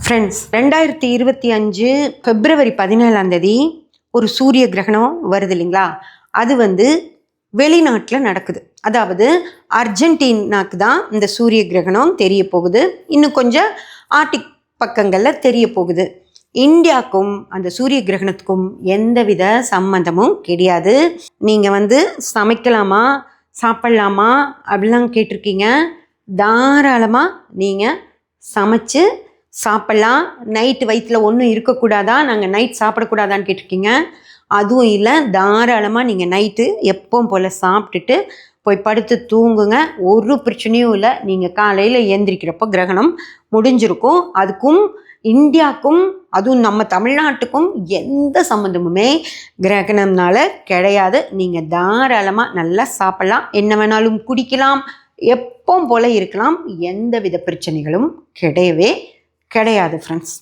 Friends, 2025 பிப்ரவரி 17 ஒரு சூரிய கிரகணம் வருது இல்லைங்களா? அது வெளிநாட்டில் நடக்குது. அதாவது அர்ஜென்டினாக்கு தான் இந்த சூரிய கிரகணம் தெரிய போகுது. இன்னும் கொஞ்சம் ஆர்டிக் பக்கங்களில் தெரிய போகுது. இந்தியாவுக்கும் அந்த சூரிய கிரகணத்துக்கும் எந்தவித சம்பந்தமும் கிடையாது. நீங்கள் சமைக்கலாமா, சாப்பிட்லாமா அப்படிலாம் கேட்டிருக்கீங்க. தாராளமாக நீங்கள் சமைச்சு சாப்பிட்லாம். நைட்டு வயிற்றில் ஒன்றும் இருக்கக்கூடாதா, நாங்கள் நைட் சாப்பிடக்கூடாதான்னு கேட்டிருக்கீங்க. அதுவும் இல்லை, தாராளமாக நீங்கள் நைட்டு எப்பவும் போல் சாப்பிட்டுட்டு போய் படுத்து தூங்குங்க. ஒரு பிரச்சனையும் இல்லை. நீங்கள் காலையில் எழுந்திரிக்கிறப்போ கிரகணம் முடிஞ்சிருக்கும். அதுக்கும் இந்தியாவுக்கும் அதுவும் நம்ம தமிழ்நாட்டுக்கும் எந்த சம்மந்தமுமே கிரகணம்னால கிடையாது. நீங்கள் தாராளமாக நல்லா சாப்பிட்லாம், என்ன வேணாலும் குடிக்கலாம், எப்பவும் போல் இருக்கலாம். எந்தவித பிரச்சனைகளும் கிடையவே கிடையாது ஃப்ரெண்ட்ஸ்.